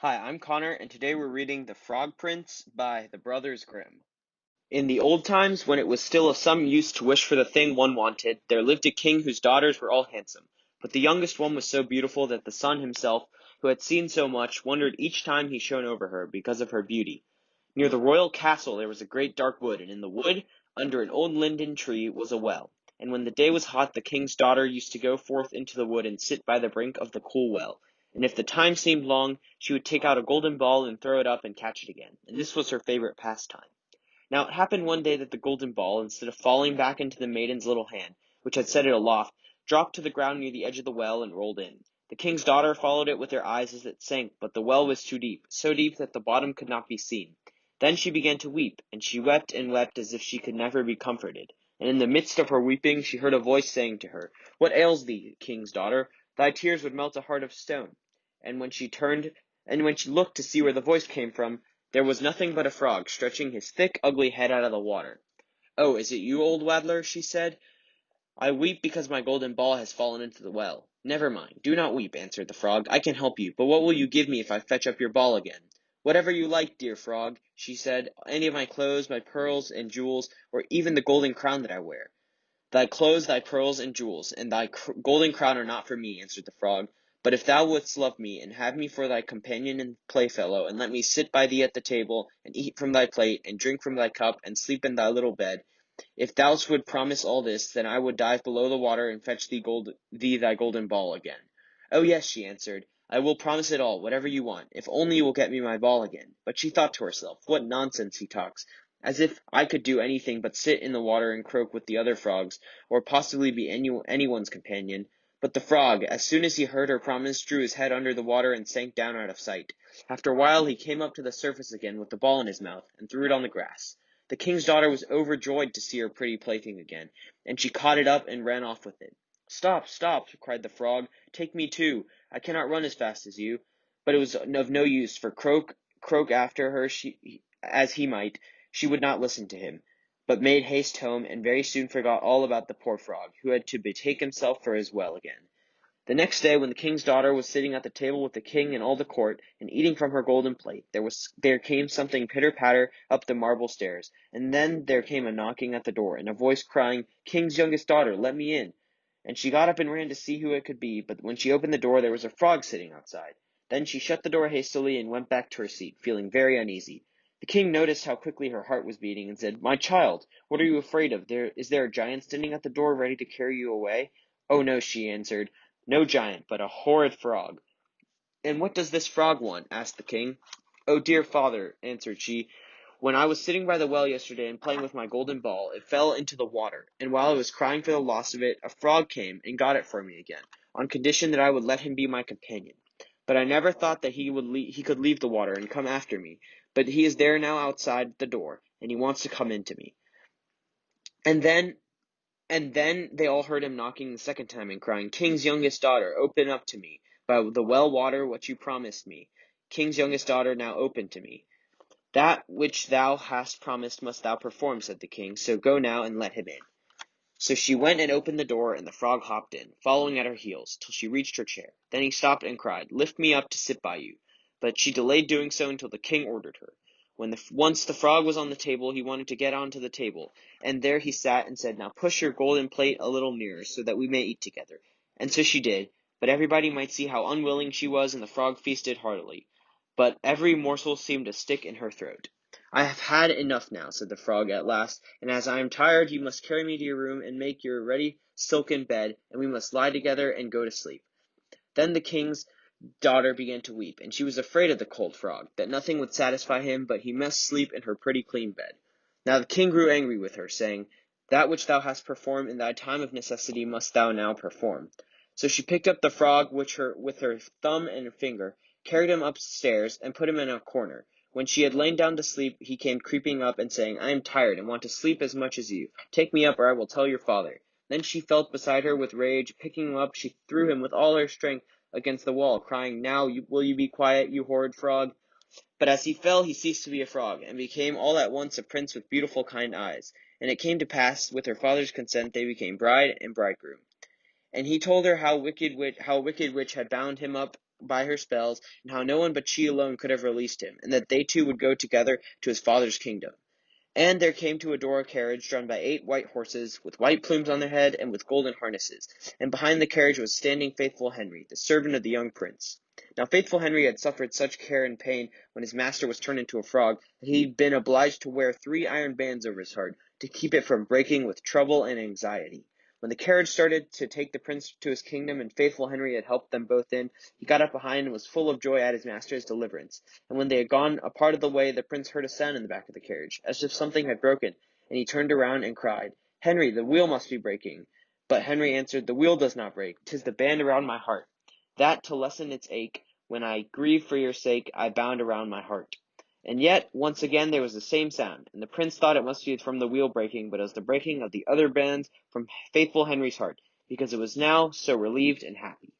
Hi, I'm Connor, and today we're reading The Frog Prince by the Brothers Grimm. In the old times, when it was still of some use to wish for the thing one wanted, there lived a king whose daughters were all handsome. But the youngest one was so beautiful that the sun himself, who had seen so much, wondered each time he shone over her because of her beauty. Near the royal castle there was a great dark wood, and in the wood, under an old linden tree, was a well. And when the day was hot, the king's daughter used to go forth into the wood and sit by the brink of the cool well. And if the time seemed long, she would take out a golden ball and throw it up and catch it again. And this was her favorite pastime. Now it happened one day that the golden ball, instead of falling back into the maiden's little hand, which had set it aloft, dropped to the ground near the edge of the well and rolled in. The king's daughter followed it with her eyes as it sank, but the well was too deep, so deep that the bottom could not be seen. Then she began to weep, and she wept and wept as if she could never be comforted. And in the midst of her weeping she heard a voice saying to her, "What ails thee, king's daughter? Thy tears would melt a heart of stone." And when she looked to see where the voice came from, there was nothing but a frog, stretching his thick, ugly head out of the water. "Oh, is it you, old Waddler?" she said. "I weep because my golden ball has fallen into the well." "Never mind, do not weep," answered the frog. "I can help you, but what will you give me if I fetch up your ball again?" "Whatever you like, dear frog," she said. "Any of my clothes, my pearls and jewels, or even the golden crown that I wear." "Thy clothes, thy pearls, and jewels, and thy golden crown are not for me," answered the frog. "But if thou wouldst love me, and have me for thy companion and playfellow, and let me sit by thee at the table, and eat from thy plate, and drink from thy cup, and sleep in thy little bed, if thou wouldst promise all this, then I would dive below the water and fetch thee thy golden ball again." "Oh yes," she answered, "I will promise it all, whatever you want, if only you will get me my ball again." But she thought to herself, "What nonsense he talks! As if I could do anything but sit in the water and croak with the other frogs, or possibly be anyone's companion." But the frog, as soon as he heard her promise, drew his head under the water and sank down out of sight. After a while he came up to the surface again with the ball in his mouth, and threw it on the grass. The king's daughter was overjoyed to see her pretty plaything again, and she caught it up and ran off with it. "Stop, stop!" cried the frog. "Take me too. I cannot run as fast as you." But it was of no use, for croak after her as he might, she would not listen to him, but made haste home, and very soon forgot all about the poor frog, who had to betake himself for his well again. The next day, when the king's daughter was sitting at the table with the king and all the court, and eating from her golden plate, there came something pitter-patter up the marble stairs, and then there came a knocking at the door, and a voice crying, "King's youngest daughter, let me in." And she got up and ran to see who it could be, but when she opened the door there was a frog sitting outside. Then she shut the door hastily and went back to her seat, feeling very uneasy. The king noticed how quickly her heart was beating, and said, "My child, what are you afraid of? Is there a giant standing at the door, ready to carry you away?" "Oh no," she answered. "No giant, but a horrid frog." "And what does this frog want?" asked the king. "Oh, dear father," answered she, "when I was sitting by the well yesterday and playing with my golden ball, it fell into the water, and while I was crying for the loss of it, a frog came and got it for me again, on condition that I would let him be my companion. But I never thought that he could leave the water and come after me, but he is there now outside the door, and he wants to come into me." And then they all heard him knocking the second time and crying, "King's youngest daughter, open up to me. By the well water what you promised me. King's youngest daughter, now open to me." "That which thou hast promised must thou perform," said the king, "so go now and let him in." So she went and opened the door, and the frog hopped in, following at her heels, till she reached her chair. Then he stopped and cried, "Lift me up to sit by you." But she delayed doing so until the king ordered her. Once the frog was on the table, he wanted to get onto the table, and there he sat and said, "Now push your golden plate a little nearer, so that we may eat together." And so she did, but everybody might see how unwilling she was, and the frog feasted heartily. But every morsel seemed to stick in her throat. "I have had enough now," said the frog at last, "and as I am tired, you must carry me to your room and make your ready silken bed, and we must lie together and go to sleep." Then the king's daughter began to weep, and she was afraid of the cold frog, that nothing would satisfy him but he must sleep in her pretty clean bed. Now the king grew angry with her, saying, "That which thou hast performed in thy time of necessity must thou now perform." So she picked up the frog with her thumb and finger, carried him upstairs, and put him in a corner. When she had lain down to sleep, he came creeping up and saying, "I am tired, and want to sleep as much as you. Take me up, or I will tell your father." Then she felt beside her with rage. Picking him up, she threw him with all her strength against the wall, crying, "Now will you be quiet, you horrid frog?" But as he fell, he ceased to be a frog, and became all at once a prince with beautiful kind eyes. And it came to pass, with her father's consent, they became bride and bridegroom. And he told her how a wicked witch had bound him up by her spells, and how no one but she alone could have released him, and that they two would go together to his father's kingdom. And there came to a door a carriage drawn by 8 white horses, with white plumes on their head, and with golden harnesses. And behind the carriage was standing Faithful Henry, the servant of the young prince. Now Faithful Henry had suffered such care and pain when his master was turned into a frog, that he had been obliged to wear 3 iron bands over his heart, to keep it from breaking with trouble and anxiety. When the carriage started to take the prince to his kingdom, and Faithful Henry had helped them both in, he got up behind and was full of joy at his master's deliverance. And when they had gone a part of the way, the prince heard a sound in the back of the carriage, as if something had broken, and he turned around and cried, "Henry, the wheel must be breaking." But Henry answered, "The wheel does not break, 'tis the band around my heart, that, to lessen its ache, when I grieve for your sake, I bound around my heart." And yet, once again, there was the same sound, and the prince thought it must be from the wheel breaking, but it was the breaking of the other bands from Faithful Henry's heart, because it was now so relieved and happy.